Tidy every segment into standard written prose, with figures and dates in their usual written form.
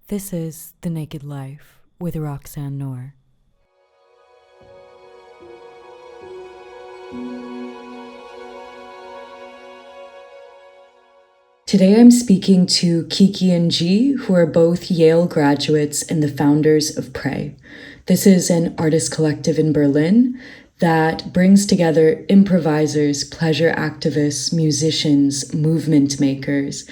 This is The Naked Life with Roxanne Noor. Today I'm speaking to Kiki and G, who are both Yale graduates and the founders of Prey. This is an artist collective in Berlin that brings together improvisers, pleasure activists, musicians, movement makers.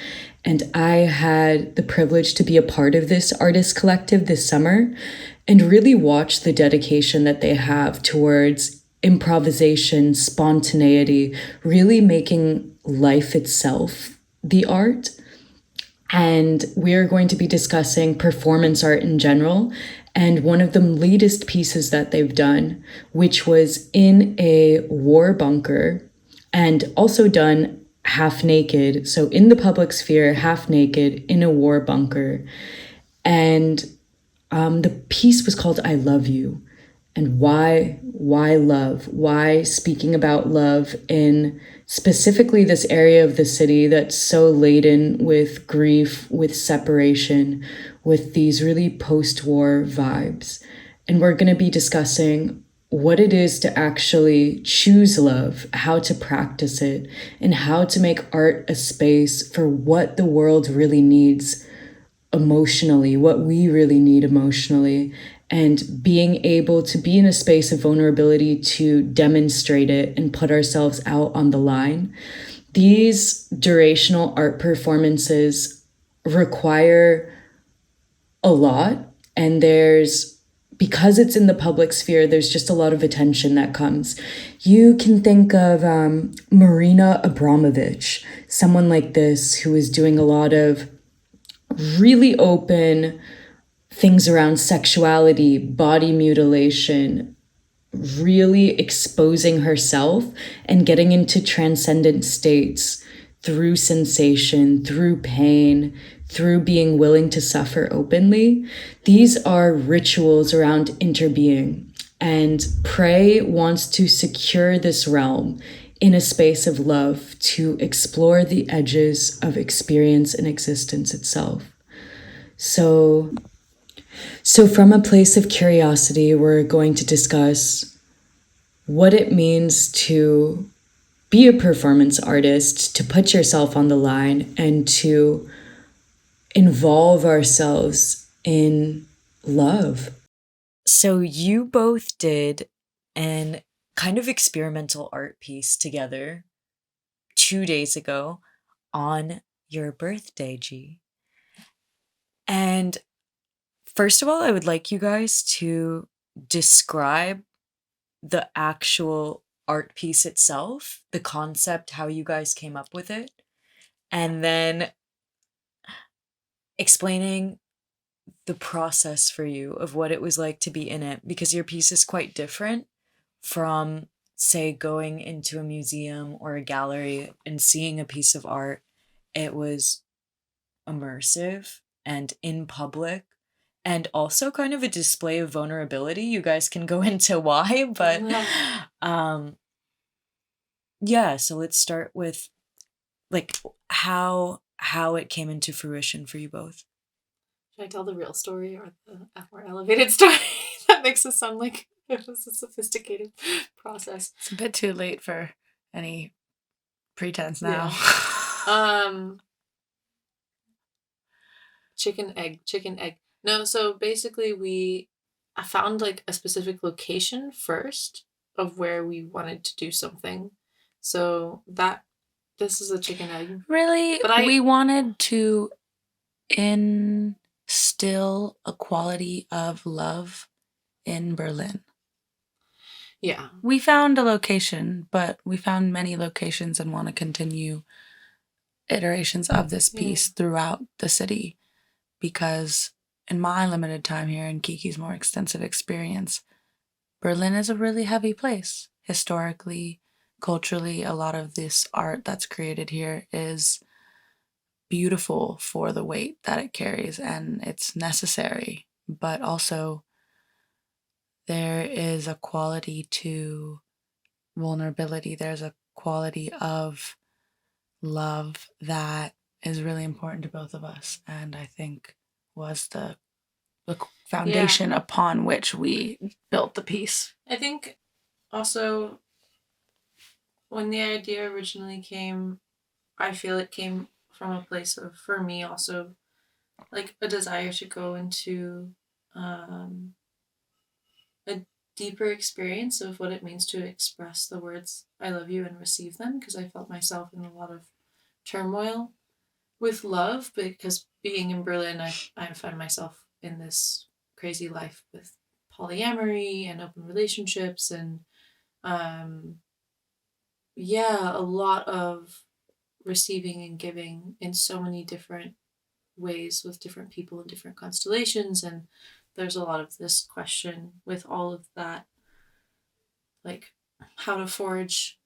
And I had the privilege to be a part of this artist collective this summer and really watch the dedication that they have towards improvisation, spontaneity, really making life itself the art. And we're going to be discussing performance art in general. And one of the latest pieces that they've done, which was in a war bunker and also done half naked. So in the public sphere, half naked in a war bunker. And the piece was called I Love You. And why love? Why speaking about love in specifically this area of the city that's so laden with grief, with separation, with these really post-war vibes. And we're going to be discussing what it is to actually choose love, how to practice it, and how to make art a space for what the world really needs emotionally, what we really need emotionally, and being able to be in a space of vulnerability to demonstrate it and put ourselves out on the line. These durational art performances require a lot, and because it's in the public sphere, there's just a lot of attention that comes. You can think of Marina Abramovich, someone like this who is doing a lot of really open things around sexuality, body mutilation, really exposing herself and getting into transcendent states through sensation, through pain, through being willing to suffer openly. These are rituals around interbeing. And Prey wants to secure this realm in a space of love to explore the edges of experience and existence itself. So from a place of curiosity, we're going to discuss what it means to be a performance artist, to put yourself on the line, and to involve ourselves in love. So you both did an kind of experimental art piece together 2 days ago on your birthday, G. And first of all, I would like you guys to describe the actual art piece itself, the concept, how you guys came up with it, and then explaining the process for you of what it was like to be in it, because your piece is quite different from, say, going into a museum or a gallery and seeing a piece of art. It was immersive and in public, and also kind of a display of vulnerability. You guys can go into why, but yeah, so let's start with like how it came into fruition for you both. Should I tell the real story or the more elevated story? That makes it sound like it was a sophisticated process. It's a bit too late for any pretense now. Yeah. Chicken egg. No, so basically I found like a specific location first of where we wanted to do something. So this is a chicken egg. Really? But we wanted to instill a quality of love in Berlin. Yeah. We found a location, but we found many locations and want to continue iterations of this piece throughout the city, because in my limited time here and Kiki's more extensive experience, Berlin is a really heavy place. Historically, culturally, a lot of this art that's created here is beautiful for the weight that it carries, and it's necessary. But also, there is a quality to vulnerability. There's a quality of love that is really important to both of us. And I think was the foundation upon which we built the piece. I think also when the idea originally came, I feel it came from a place of, for me also, like a desire to go into a deeper experience of what it means to express the words I love you and receive them, because I felt myself in a lot of turmoil with love, because being in Berlin, I find myself in this crazy life with polyamory and open relationships and a lot of receiving and giving in so many different ways with different people in different constellations. And there's a lot of this question with all of that, like how to forge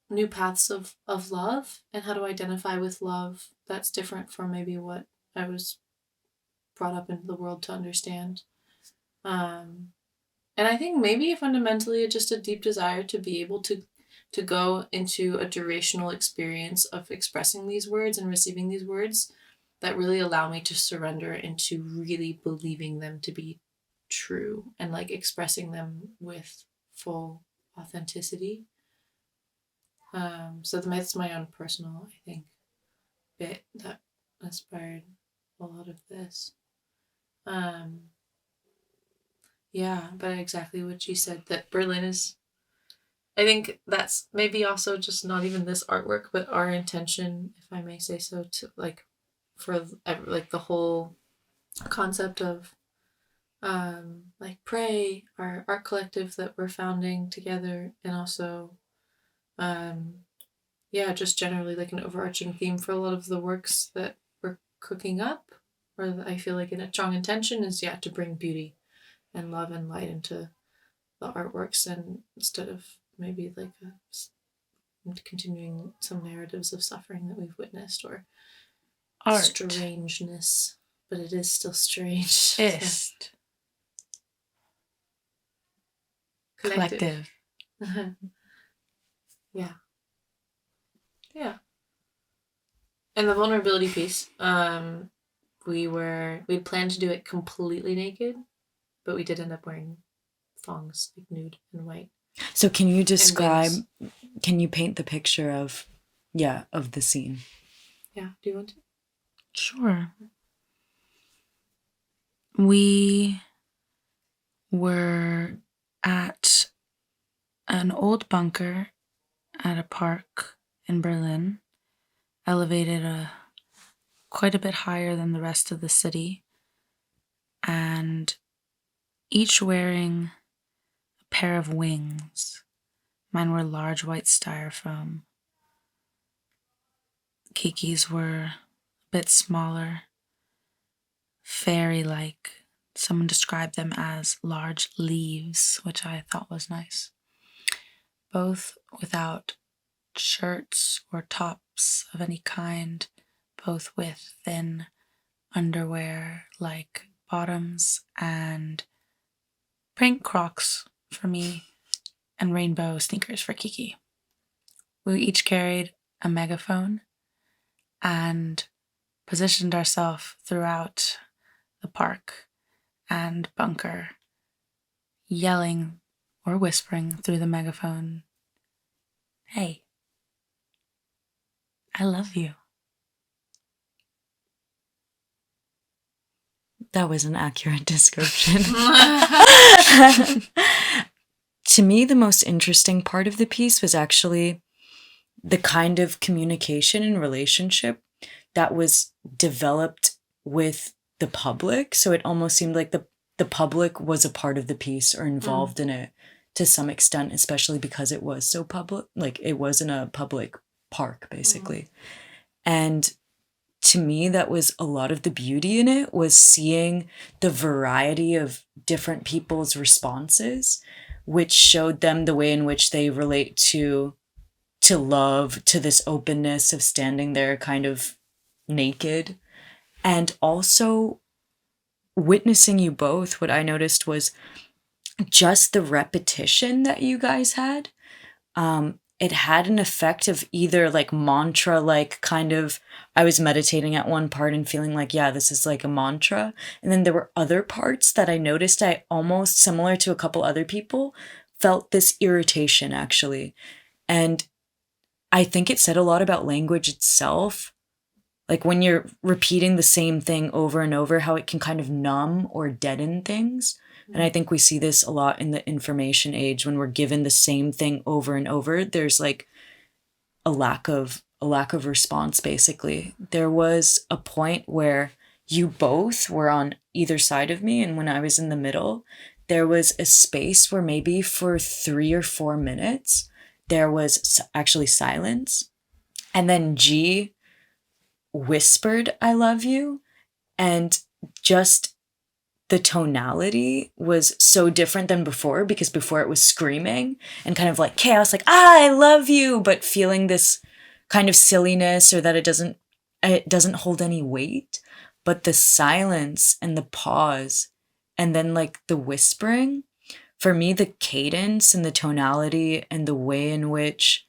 new paths of love and how to identify with love that's different from maybe what I was brought up into the world to understand. And I think maybe fundamentally just a deep desire to be able to go into a durational experience of expressing these words and receiving these words that really allow me to surrender into really believing them to be true and like expressing them with full authenticity. So that's my own personal, I think, bit that inspired a lot of this. But exactly what you said, that Berlin is, I think that's maybe also just not even this artwork, but our intention, if I may say so, to like, for like the whole concept of like Pray, our art collective that we're founding together, and also just generally like an overarching theme for a lot of the works that we're cooking up, or that I feel like in a strong intention is to bring beauty and love and light into the artworks, and instead of maybe like continuing some narratives of suffering that we've witnessed or art. Strangeness, but it is still strange. Ist. Collective. Yeah. And the vulnerability piece, we'd planned to do it completely naked, but we did end up wearing thongs, like nude and white. So can you describe, can you paint the picture of the scene? Yeah, do you want to? Sure. We were at an old bunker at a park in Berlin, elevated quite a bit higher than the rest of the city, and each wearing a pair of wings. Mine were large white styrofoam. Kiki's were a bit smaller, fairy-like. Someone described them as large leaves, which I thought was nice. Both without shirts or tops of any kind, both with thin underwear-like bottoms and pink Crocs for me and rainbow sneakers for Kiki. We each carried a megaphone and positioned ourselves throughout the park and bunker, yelling or whispering through the megaphone, "Hey, I love you." That was an accurate description. To me, the most interesting part of the piece was actually the kind of communication and relationship that was developed with the public. So it almost seemed like the public was a part of the piece or involved in it to some extent, especially because it was so public. Like it was in a public park, basically. And to me, that was a lot of the beauty in it, was seeing the variety of different people's responses, which showed them the way in which they relate to love, to this openness of standing there kind of naked. And also witnessing you both, what I noticed was just the repetition that you guys had. it had an effect of either like mantra, like kind of, I was meditating at one part and feeling like, yeah, this is like a mantra. And then there were other parts that I noticed I almost, similar to a couple other people, felt this irritation actually. And I think it said a lot about language itself. Like when you're repeating the same thing over and over, how it can kind of numb or deaden things. And I think we see this a lot in the information age when we're given the same thing over and over. There's like a lack of response, basically. There was a point where you both were on either side of me, and when I was in the middle, there was a space where maybe for 3 or 4 minutes there was actually silence. And then G whispered, "I love you." And just the tonality was so different than before, because before it was screaming and kind of like chaos, like, I love you, but feeling this kind of silliness, or that it doesn't hold any weight. But the silence and the pause and then like the whispering, for me, the cadence and the tonality and the way in which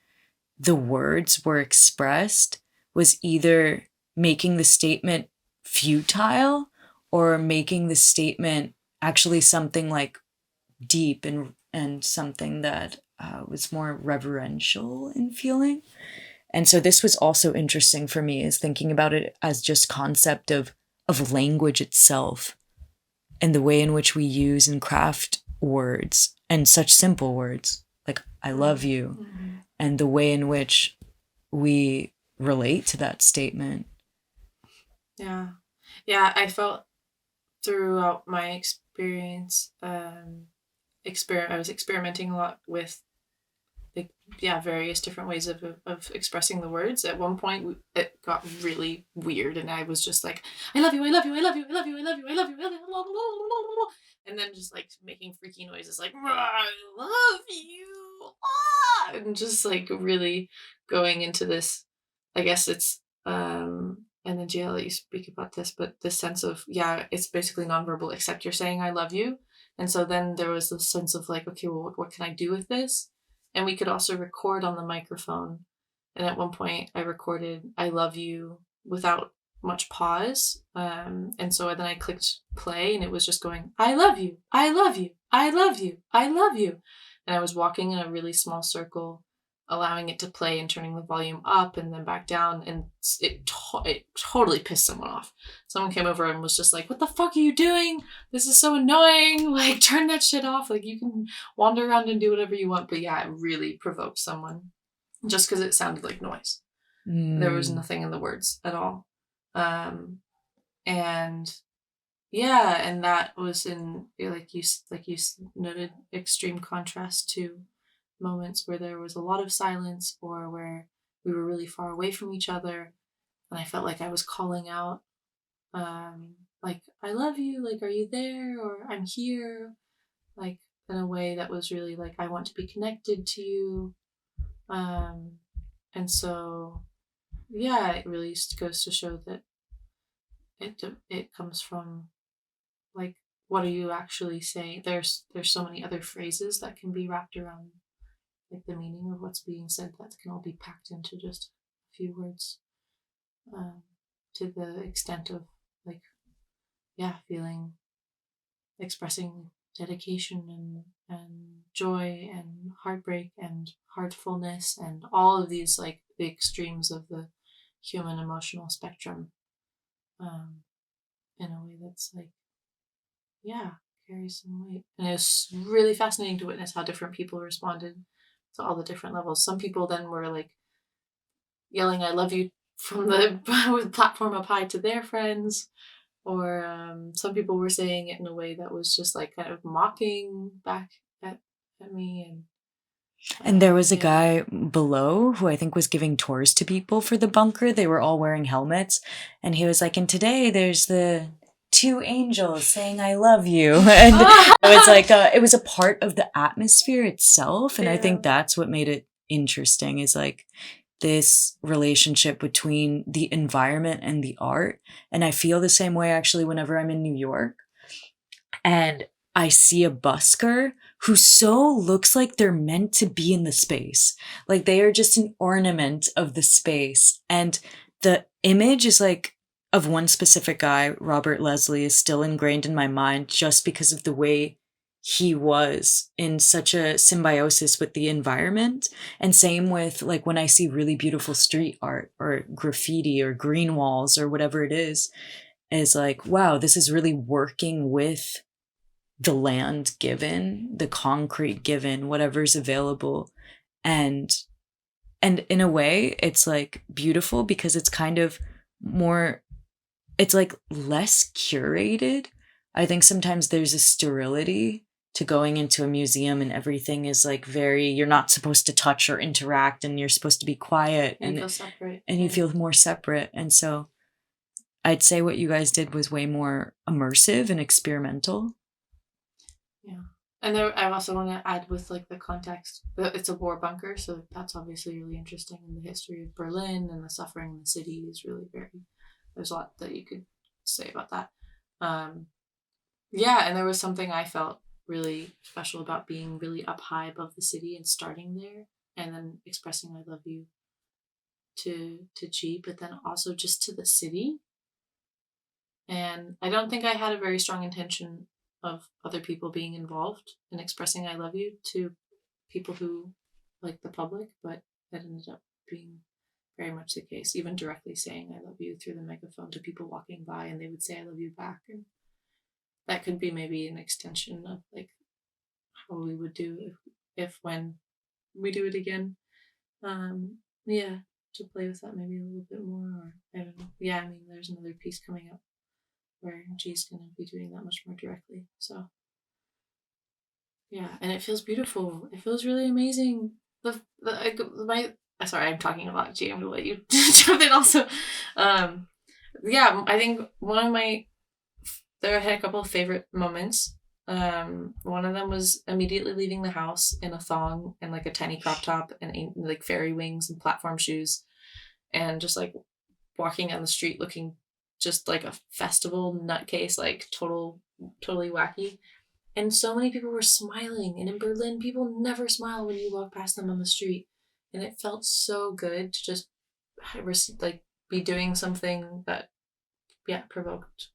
the words were expressed was either making the statement futile or making the statement actually something like deep and something that was more reverential in feeling. And so this was also interesting for me, is thinking about it as just concept of language itself and the way in which we use and craft words, and such simple words like I love you, and the way in which we relate to that statement. Yeah. I felt throughout my experience, I was experimenting a lot with various different ways of expressing the words. At one point it got really weird, and I was just like, I love you, I love you, I love you, I love you, I love you, I love you, I love you, and then just like making freaky noises like, I love you, and just like really going into this, I guess it's and then Jill, you speak about this, but this sense of, it's basically nonverbal, except you're saying I love you. And so then there was this sense of like, okay, well, what can I do with this? And we could also record on the microphone. And at one point I recorded I love you without much pause. And so then I clicked play, and it was just going, I love you, I love you, I love you, I love you. And I was walking in a really small circle, allowing it to play and turning the volume up and then back down. And it totally pissed someone off. Someone came over and was just like, what the fuck are you doing? This is so annoying. Like, turn that shit off. Like, you can wander around and do whatever you want. But it really provoked someone just because it sounded like noise. There was nothing in the words at all. And that was in, like you noted, extreme contrast to moments where there was a lot of silence, or where we were really far away from each other, and I felt like I was calling out, like, I love you, like, are you there, or I'm here, like, in a way that was really like, I want to be connected to you. And so it really goes to show that it comes from, like, what are you actually saying? There's so many other phrases that can be wrapped around, like, the meaning of what's being said, that can all be packed into just a few words, to the extent of, like, feeling, expressing dedication and joy and heartbreak and heartfulness and all of these, like, the extremes of the human emotional spectrum, in a way that's like, carries some weight. And it was really fascinating to witness how different people responded to all the different levels. Some people then were like yelling I love you from the platform up high to their friends, or some people were saying it in a way that was just like kind of mocking back at me. And there was a guy below who I think was giving tours to people for the bunker. They were all wearing helmets, and he was like, and today there's the 2 angels saying I love you. And it was like it was a part of the atmosphere itself. And I think that's what made it interesting, is like this relationship between the environment and the art. And I feel the same way actually whenever I'm in New York. And I see a busker who so looks like they're meant to be in the space. Like they are just an ornament of the space. And the image is like of one specific guy, Robert Leslie, is still ingrained in my mind just because of the way he was in such a symbiosis with the environment. And same with like when I see really beautiful street art or graffiti or green walls or whatever it is like, wow, this is really working with the land given, the concrete given, whatever's available. And in a way, it's like beautiful because it's kind of more, it's like less curated. I think sometimes there's a sterility to going into a museum and everything is like very, you're not supposed to touch or interact and you're supposed to be quiet and you feel separate. And you feel more separate. And so I'd say what you guys did was way more immersive and experimental. Yeah. And there, I also want to add with like the context that it's a war bunker, so that's obviously really interesting in the history of Berlin and the suffering in the city is really very. There's a lot that you could say about that. Yeah, and there was something I felt really special about being really up high above the city and starting there, and then expressing I love you to G, but then also just to the city. And I don't think I had a very strong intention of other people being involved in expressing I love you to people who like the public, but that ended up being very much the case. Even directly saying I love you through the megaphone to people walking by and they would say I love you back. And that could be maybe an extension of like how we would do if when we do it again. Yeah, to play with that maybe a little bit more, or I don't know. Yeah, I mean there's another piece coming up where G's going to be doing that much more directly. So, yeah, and it feels beautiful. It feels really amazing. Sorry, I'm talking a lot, G. I'm going to let you jump in also. Yeah, I think there I had a couple of favorite moments. One of them was immediately leaving the house in a thong and like a tiny crop top and like fairy wings and platform shoes, and just like walking down the street looking just like a festival nutcase, like totally wacky. And so many people were smiling. And in Berlin, people never smile when you walk past them on the street. And it felt so good to just like be doing something that, yeah, provoked.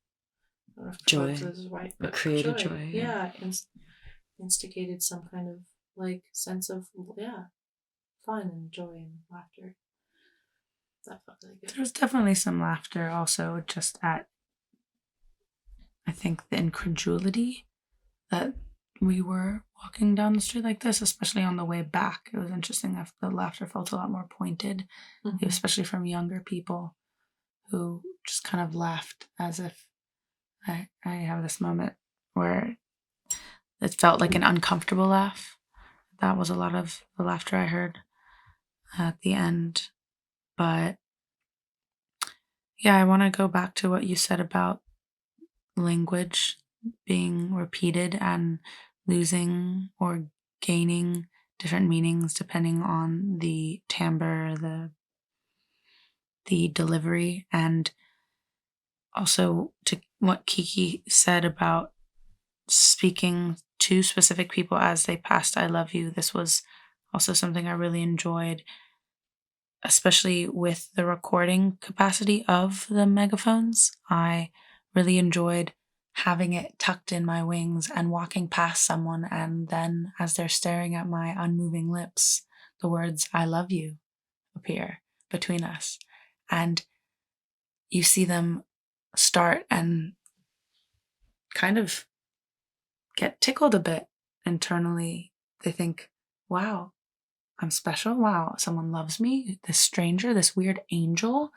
I don't know if joy. This is right, but created joy. Yeah, instigated some kind of like sense of fun and joy and laughter. That felt really good. There's definitely some laughter also just at, I think, the incredulity that we were walking down the street like this, especially on the way back. It was interesting that the laughter felt a lot more pointed, especially from younger people who just kind of laughed as if I have this moment where it felt like an uncomfortable laugh. That was a lot of the laughter I heard at the end. But yeah, I want to go back to what you said about language being repeated and losing or gaining different meanings depending on the timbre, the delivery, and also to what Kiki said about speaking to specific people as they passed I love you. This was also something I really enjoyed, especially with the recording capacity of the megaphones. I really enjoyed having it tucked in my wings and walking past someone, and then as they're staring at my unmoving lips, the words I love you appear between us. And you see them start and kind of get tickled a bit internally. They think, wow, I'm special. Wow, someone loves me. This stranger, this weird angel.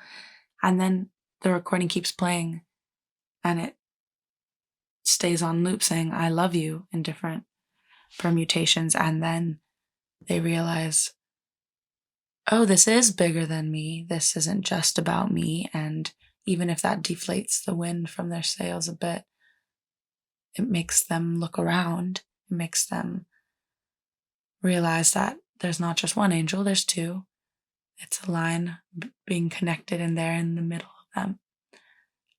And then the recording keeps playing and it stays on loop saying, I love you in different permutations. And then they realize, oh, this is bigger than me. This isn't just about me. And even if that deflates the wind from their sails a bit, it makes them look around. It makes them realize that there's not just one angel, there's two. It's a line being connected and they're in the middle of them.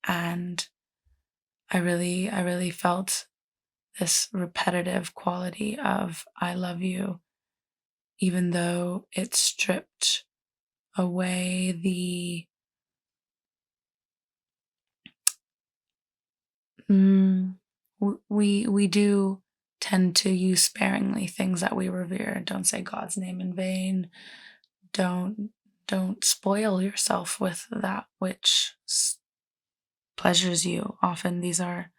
And I really felt this repetitive quality of I love you, even though it stripped away we do tend to use sparingly things that we revere. Don't say God's name in vain. Don't spoil yourself with that which pleasures you. Often these are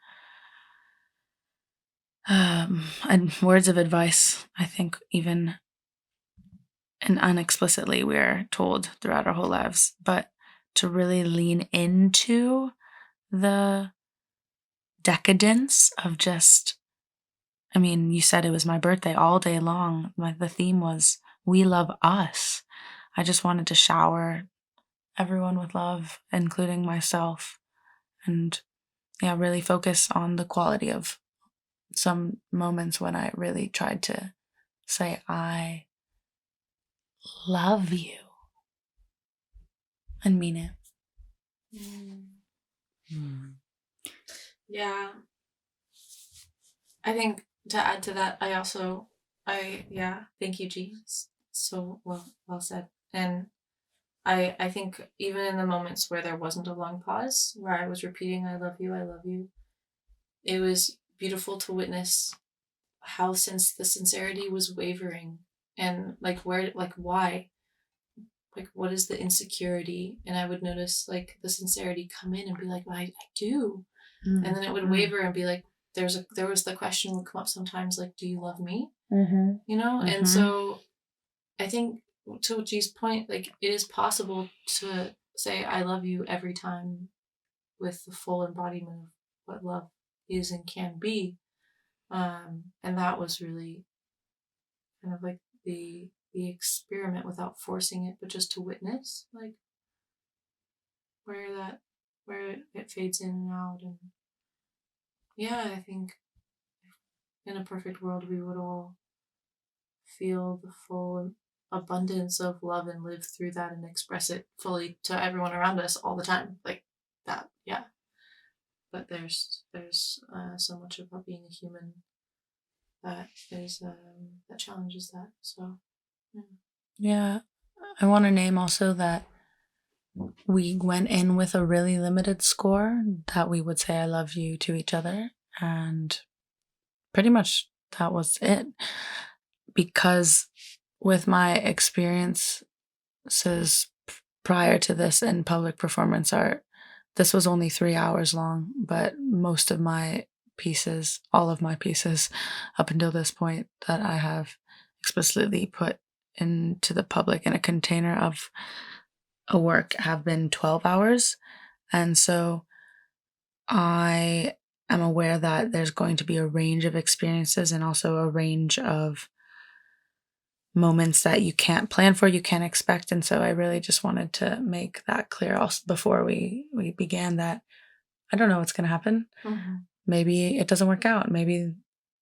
and words of advice, I think, even and unexplicitly we're told throughout our whole lives, but to really lean into the decadence of just, I mean, you said it was my birthday all day long. The theme was we love us. I just wanted to shower everyone with love, including myself, and really focus on the quality of some moments when I really tried to say, I love you, and mean it. Yeah. I think to add to that, thank you, G. So well said. And I think even in the moments where there wasn't a long pause, where I was repeating, I love you, it was beautiful to witness how since the sincerity was wavering and why, what is the insecurity? And I would notice the sincerity come in and be like, well, I do. And then it would waver and be like, there was the question would come up sometimes, like, do you love me? And so I think to G's point, it is possible to say I love you every time with the full embodiment of what love is and can be. And that was really kind of the experiment without forcing it, but just to witness where it fades in and out. And I think in a perfect world we would all feel the full abundance of love and live through that and express it fully to everyone around us all the time, like that. But there's so much about being a human that is that challenges that. So I want to name also that we went in with a really limited score, that we would say I love you to each other, and pretty much that was it. Because with my experiences prior to this in public performance art, this was only 3 hours long, but most of my pieces, all of my pieces up until this point that I have explicitly put into the public in a container of a work have been 12 hours. And so I am aware that there's going to be a range of experiences and also a range of moments that you can't plan for, you can't expect. And so I really just wanted to make that clear also before we began, that I don't know what's going to happen. Maybe it doesn't work out. Maybe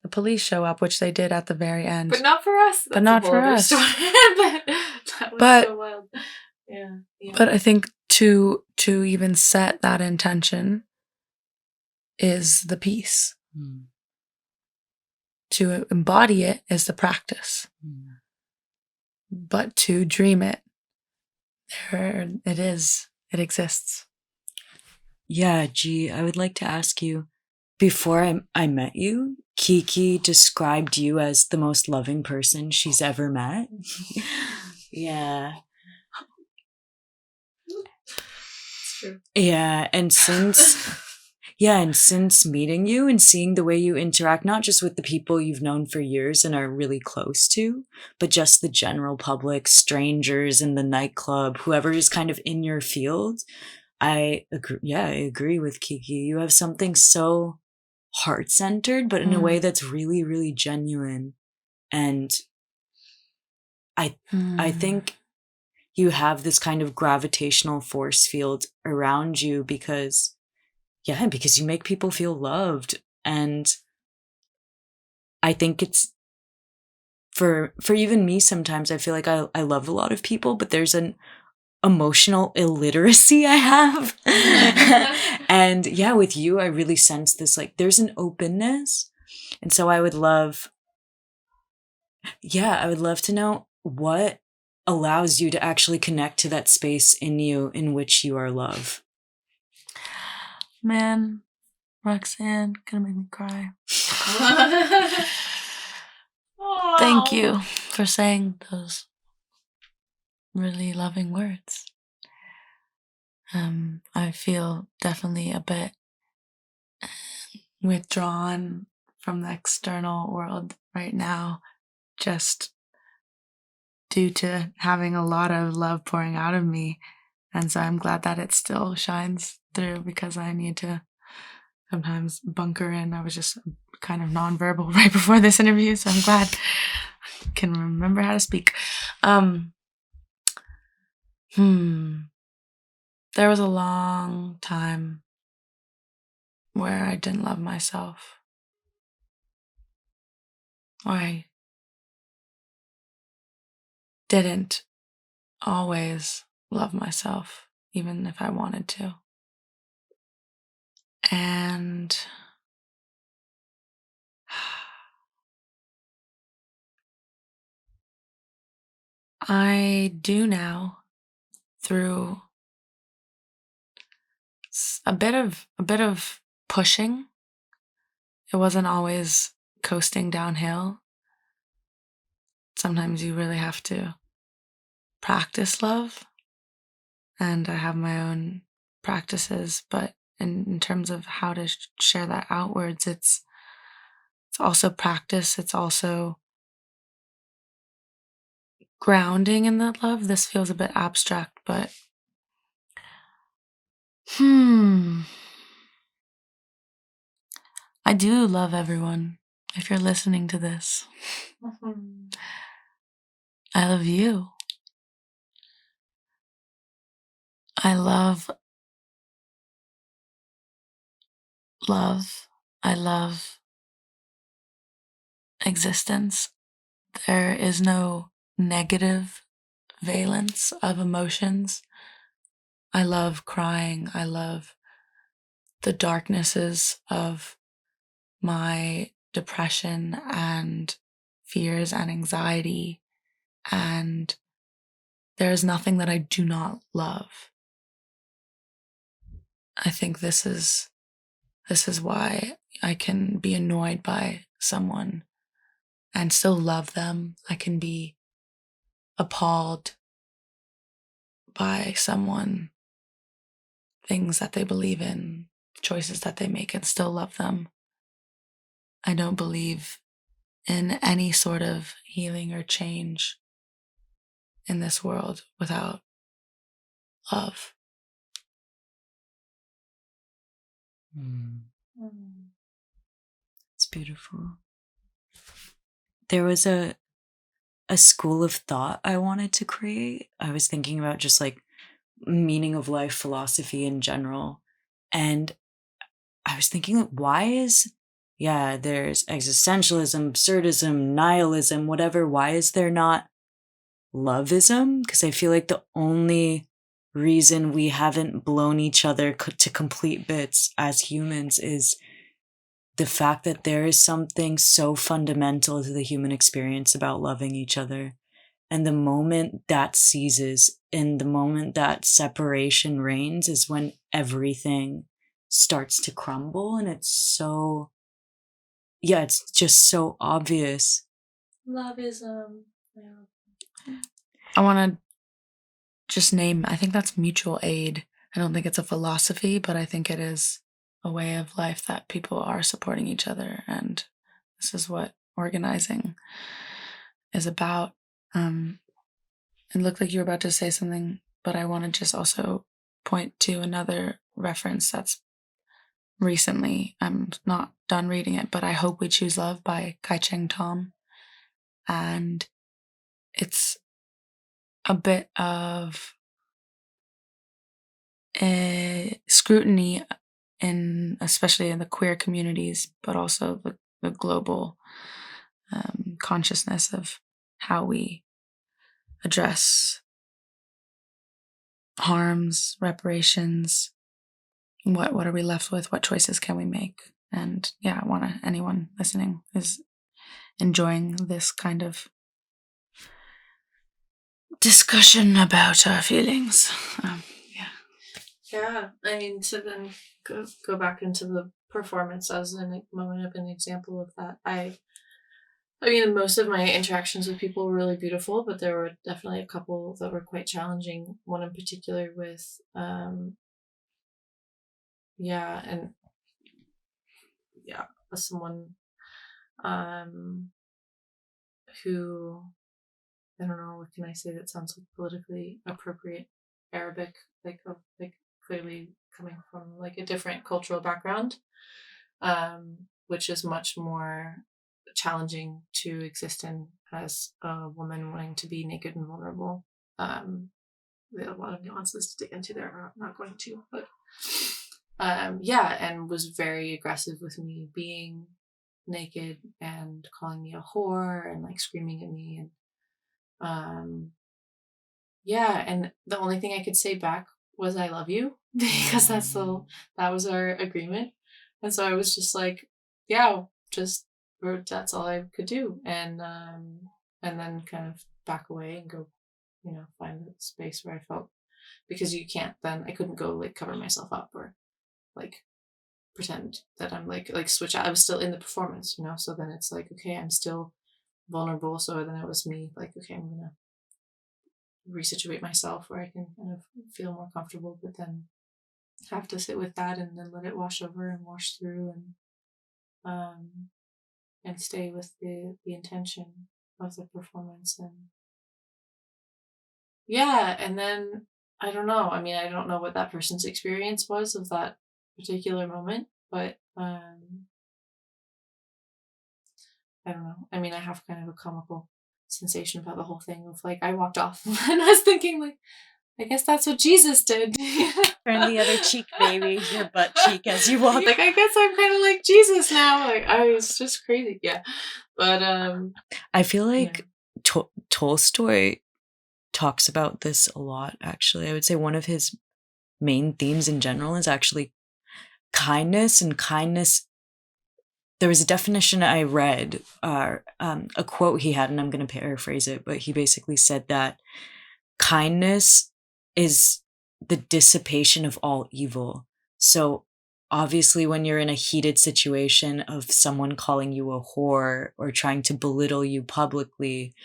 the police show up, which they did at the very end. But not for us. But not for us. That was so wild. Yeah. But I think to even set that intention is the piece. To embody it is the practice. But to dream it, it exists. Yeah, G, I would like to ask you, before I met you, Kiki described you as the most loving person she's ever met. Yeah. It's true. Yeah, and since meeting you and seeing the way you interact, not just with the people you've known for years and are really close to, but just the general public, strangers in the nightclub, whoever is kind of in your field, I agree with Kiki. You have something so heart-centered, but in a way that's really, really genuine. And I think you have this kind of gravitational force field around you because you make people feel loved. And I think it's for even me, sometimes I feel like I love a lot of people, but there's an emotional illiteracy I have. And with you, I really sense this, there's an openness And so I would love to know what allows you to actually connect to that space in you in which you are love. Man, Roxanne, gonna make me cry. Thank you for saying those really loving words. I feel definitely a bit withdrawn from the external world right now, just due to having a lot of love pouring out of me. And so I'm glad that it still shines through, because I need to sometimes bunker in. I was just kind of nonverbal right before this interview, so I'm glad I can remember how to speak. There was a long time where I didn't love myself. Or I didn't always love myself, even if I wanted to. And I do now, through a bit of pushing. It wasn't always coasting downhill. Sometimes you really have to practice love, and I have my own practices, but in terms of how to share that outwards, it's also practice. It's also grounding in that love. This feels a bit abstract, but I do love everyone. If you're listening to this, I love you. I love love. I love existence. There is no negative valence of emotions. I love crying. I love the darknesses of my depression and fears and anxiety. And there is nothing that I do not love. I think this is why I can be annoyed by someone and still love them. I can be appalled by someone, things that they believe in, choices that they make, and still love them. I don't believe in any sort of healing or change in this world without love. It's beautiful. There was a school of thought I wanted to create. I was thinking about just like meaning of life philosophy in general. And I was thinking, why is, there's existentialism, absurdism, nihilism, whatever. Why is there not loveism? Because I feel like the only reason we haven't blown each other to complete bits as humans is the fact that there is something so fundamental to the human experience about loving each other. And the moment that ceases, and the moment that separation reigns, is when everything starts to crumble. And it's so, it's just so obvious. Loveism. I want to just name, I think that's mutual aid. I don't think it's a philosophy, but I think it is a way of life that people are supporting each other. And this is what organizing is about. It looked like you were about to say something, but I want to just also point to another reference that's recently, I'm not done reading it, but I Hope We Choose Love by Kai Cheng Tom. And it's a bit of a scrutiny especially in the queer communities, but also the global consciousness of how we address harms, reparations. What are we left with? What choices can we make? And yeah, I want anyone listening is enjoying this kind of discussion about our feelings. Yeah, I mean, to then go back into the performance as a moment of an example of that. I mean, most of my interactions with people were really beautiful, but there were definitely a couple that were quite challenging. One in particular with, someone, who, I don't know, what can I say that sounds like politically appropriate? Arabic, like clearly coming from like a different cultural background, which is much more challenging to exist in as a woman wanting to be naked and vulnerable. There are a lot of nuances to dig into there. I'm not going to, but and was very aggressive with me being naked and calling me a whore and like screaming at me, and and the only thing I could say back was I love you because that was our agreement. And so I was just like, yeah, that's all I could do. And then kind of back away and go, find a space where I felt, because I couldn't go like cover myself up or like pretend that I'm like switch out. I was still in the performance, so then it's like, okay, I'm still vulnerable. So then it was me like, okay, I'm gonna resituate myself where I can kind of feel more comfortable, but then have to sit with that and then let it wash over and wash through, and stay with the intention of the performance. And then I don't know. I mean, I don't know what that person's experience was of that particular moment, but I don't know. I mean, I have kind of a comical sensation about the whole thing of like I walked off and I was thinking like, I guess that's what Jesus did. Turn the other cheek, baby. Your butt cheek as you walk. Like, I guess I'm kind of like Jesus now. Like, it's just crazy. Yeah. But, I feel like Tolstoy talks about this a lot, actually. I would say one of his main themes in general is actually kindness, and kindness. There was a definition I read, a quote he had, and I'm going to paraphrase it, but he basically said that kindness is the dissipation of all evil. So obviously when you're in a heated situation of someone calling you a whore or trying to belittle you publicly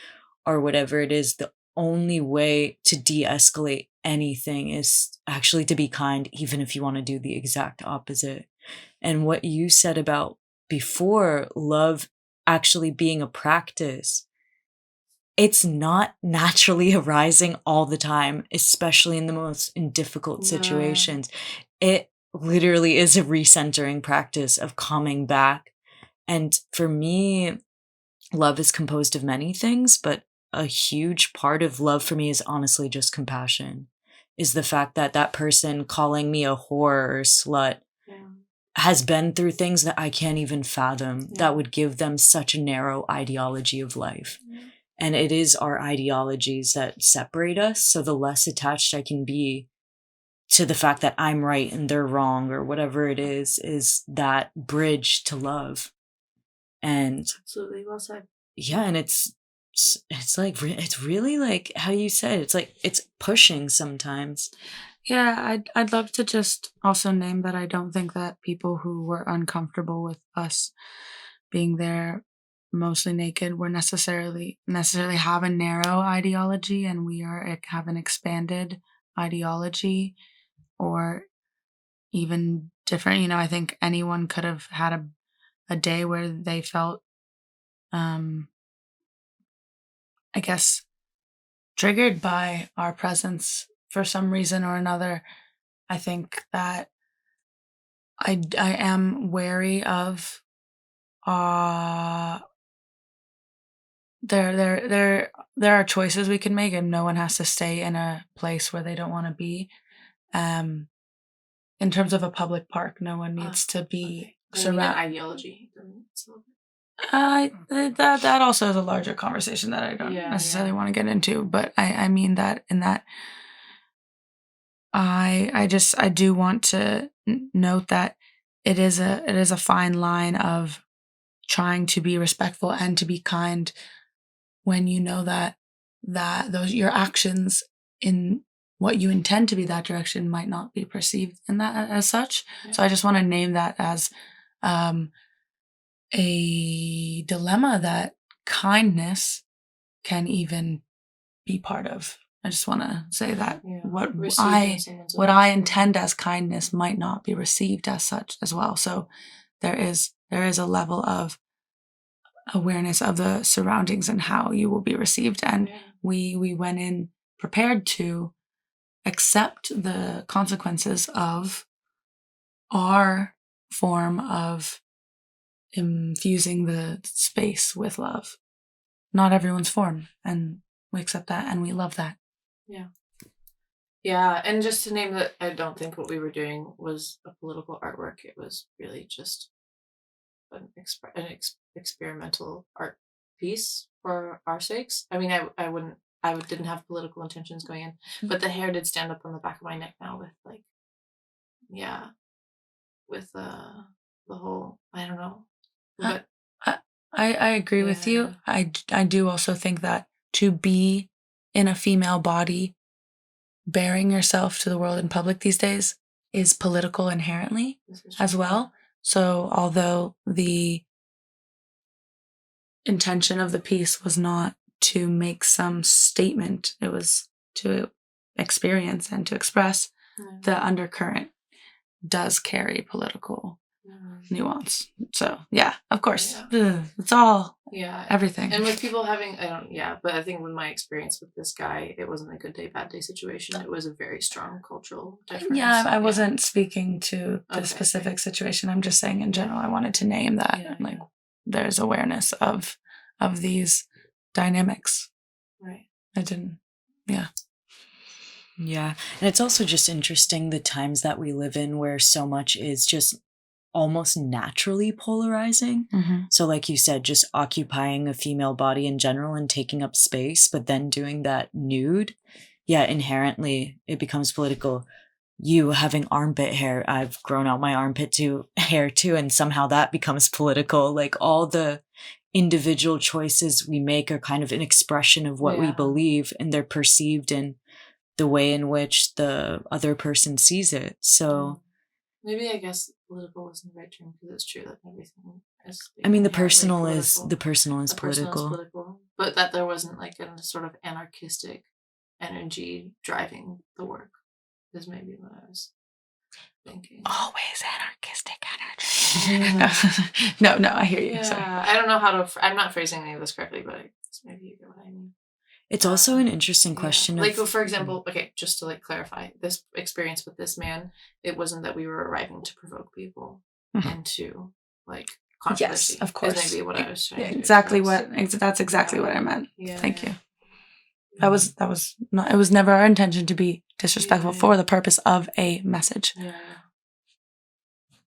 or whatever it is, the only way to de-escalate anything is actually to be kind, even if you want to do the exact opposite. And what you said about before love actually being a practice, it's not naturally arising all the time, especially in the most difficult situations. It literally is a recentering practice of coming back. And for me, love is composed of many things, but a huge part of love for me is honestly just compassion, is the fact that that person calling me a whore or slut has been through things that I can't even fathom, that would give them such a narrow ideology of life. And it is our ideologies that separate us. So the less attached I can be to the fact that I'm right and they're wrong or whatever it is that bridge to love. And absolutely well said. Yeah, and it's like it's really like how you said, it's like it's pushing sometimes. Yeah, I'd love to just also name that I don't think that people who were uncomfortable with us being there mostly naked were necessarily have a narrow ideology, and we have an expanded ideology, or even different. I think anyone could have had a day where they felt I guess triggered by our presence for some reason or another. I think that I am wary of there are choices we can make, and no one has to stay in a place where they don't want to be. In terms of a public park, no one needs to be surrounded. Ideology. That also is a larger conversation that I don't necessarily want to get into, but I mean that in that I do want to note that it is a fine line of trying to be respectful and to be kind when you know that those your actions in what you intend to be that direction might not be perceived in that as such. Yeah. So I just want to name that as a dilemma that kindness can even be part of. I just want to say that what I intend as kindness might not be received as such as well. So there is a level of awareness of the surroundings and how you will be received, and we went in prepared to accept the consequences of our form of infusing the space with love. Not everyone's form, and we accept that and we love that. Yeah, and just to name that, I don't think what we were doing was a political artwork. It was really just an experimental art piece for our sakes. I mean, I didn't have political intentions going in, but the hair did stand up on the back of my neck now with like, with the whole, I don't know. But I agree with you. I do also think that to be in a female body, bearing yourself to the world in public these days is political inherently as well. So although the intention of the piece was not to make some statement, it was to experience and to express, the undercurrent does carry political nuance. So yeah, of course. It's all everything. And with people having but I think with my experience with this guy, it wasn't a good day, bad day situation. It was a very strong cultural difference. Yeah, I wasn't speaking to the specific situation. I'm just saying in general, I wanted to name that there's awareness of these dynamics. Right. I didn't. Yeah. And it's also just interesting the times that we live in where so much is just almost naturally polarizing. Mm-hmm. So like you said, just occupying a female body in general and taking up space, but then doing that nude, inherently it becomes political. You having armpit hair, I've grown out my armpit hair too, and somehow that becomes political. Like all the individual choices we make are kind of an expression of what we believe, and they're perceived in the way in which the other person sees it. So maybe I guess political isn't the right term, because it's true that everything is. I mean, the personal is political, but that there wasn't like a sort of anarchistic energy driving the work is maybe what I was thinking. Always anarchistic energy. No, I hear you. Yeah, sorry. I don't know how to. I'm not phrasing any of this correctly, but maybe you get what I mean. It's also an interesting question. Like, for example, just to clarify, this experience with this man, it wasn't that we were arriving to provoke people into controversy. Yes, of course. Maybe what I was trying to that's exactly what I meant. Yeah, Thank you. That was not. It was never our intention to be disrespectful for the purpose of a message. Yeah.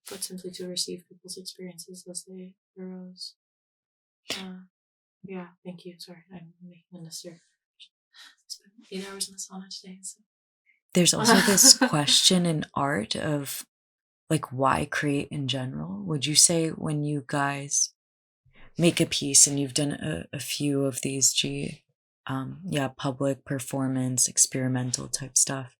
But simply to receive people's experiences as they arose. Thank you. Sorry, I'm making unnecessary. I spent 8 hours in the sauna today. So. There's also this question in art of why create in general? Would you say when you guys make a piece, and you've done a few of these public performance, experimental type stuff,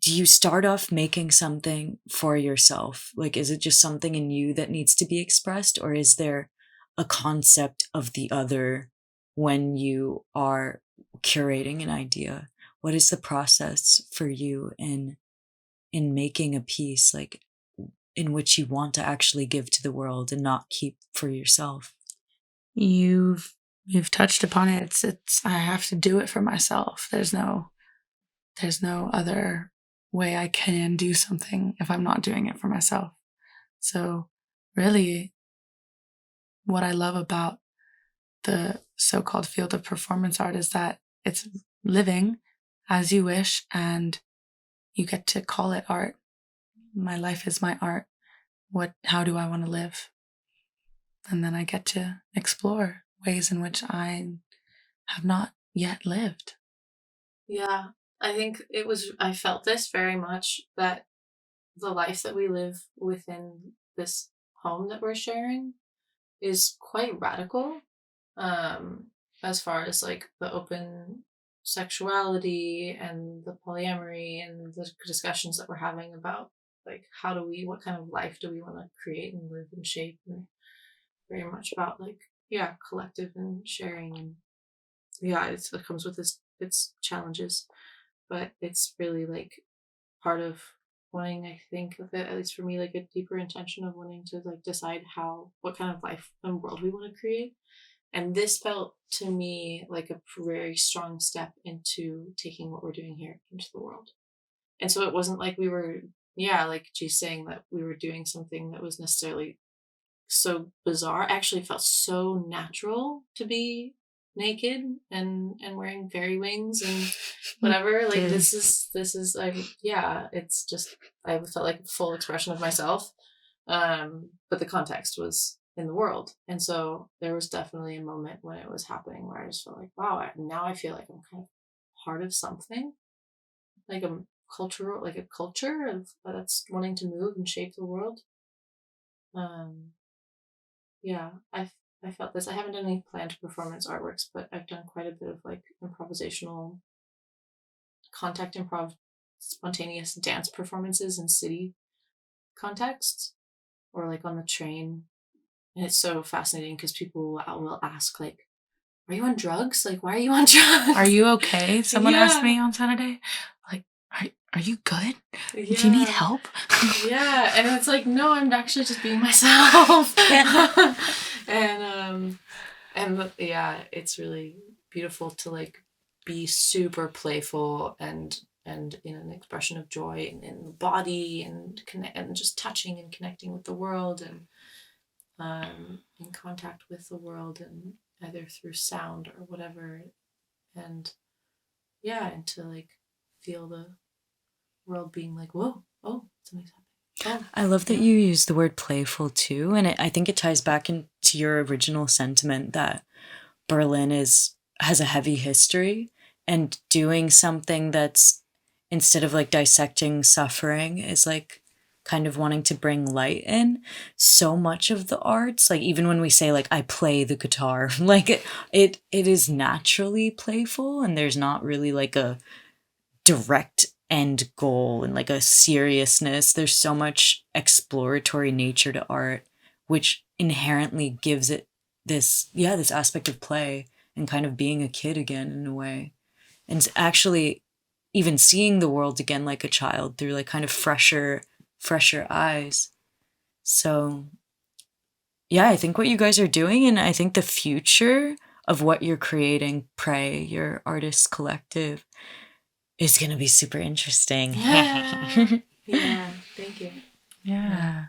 do you start off making something for yourself? Is it just something in you that needs to be expressed, or is there a concept of the other when you are curating an idea? What is the process for you in making a piece in which you want to actually give to the world and not keep for yourself? You've touched upon it. It's I have to do it for myself. There's no other way I can do something if I'm not doing it for myself. So really, what I love about the so-called field of performance art is that it's living as you wish, and you get to call it art. My life is my art. How do I want to live? And then I get to explore ways in which I have not yet lived. Yeah, I think I felt this very much, that the life that we live within this home that we're sharing is quite radical, as far as like the open sexuality and the polyamory and the discussions that we're having about like what kind of life do we want to create and live and shape, and very much about like collective and sharing, and it comes with its challenges, but it's really like part of wanting, I think, at least for me, like a deeper intention of wanting to like decide what kind of life and world we want to create. And this felt to me like a very strong step into taking what we're doing here into the world. And so it wasn't like we were, like she's saying, that we were doing something that was necessarily so bizarre. Actually felt so natural to be naked and wearing fairy wings and whatever. Like this is it's just, I felt like a full expression of myself, but the context was in the world. And so there was definitely a moment when it was happening where I just felt like, wow, now I feel like I'm kind of part of something, like a culture of that's wanting to move and shape the world. I felt this. I haven't done any planned performance artworks, but I've done quite a bit of like improvisational contact improv, spontaneous dance performances in city contexts, or like on the train. And it's so fascinating because people will ask like, are you on drugs? Like, why are you on drugs? Are you okay? Someone asked me on Saturday, like, are you good? Do you need help? And it's like, no, I'm actually just being myself. and it's really beautiful to like be super playful and in an expression of joy and in the body and connect and just touching and connecting with the world, and in contact with the world, and either through sound or whatever, and to like feel the world being like, whoa, oh, something's happening. I love that you use the word playful too, and I think it ties back into your original sentiment that Berlin has a heavy history, and doing something that's, instead of like dissecting suffering, is like kind of wanting to bring light in. So much of the arts, like even when we say like I play the guitar, like it is naturally playful, and there's not really like a direct end goal and like a seriousness. There's so much exploratory nature to art, which inherently gives it this aspect of play and kind of being a kid again in a way, and actually even seeing the world again like a child through like kind of fresher eyes. So I think what you guys are doing, and I think the future of what you're creating, Pray, your artist collective, is going to be super interesting. Thank you. Yeah,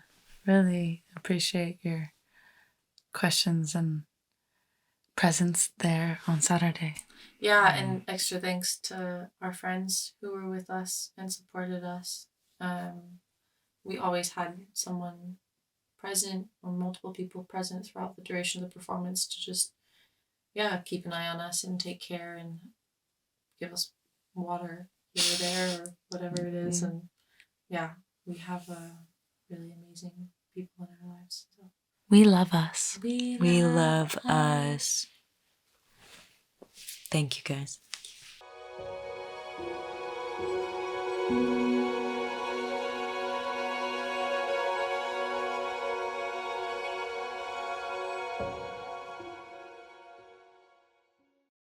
really appreciate your questions and presence there on Saturday. And extra thanks to our friends who were with us and supported us. We always had someone present, or multiple people present throughout the duration of the performance, to just keep an eye on us and take care and give us water here or there or whatever it is. And we have really amazing people in our lives. So. We love us. We love us. Thank you, guys.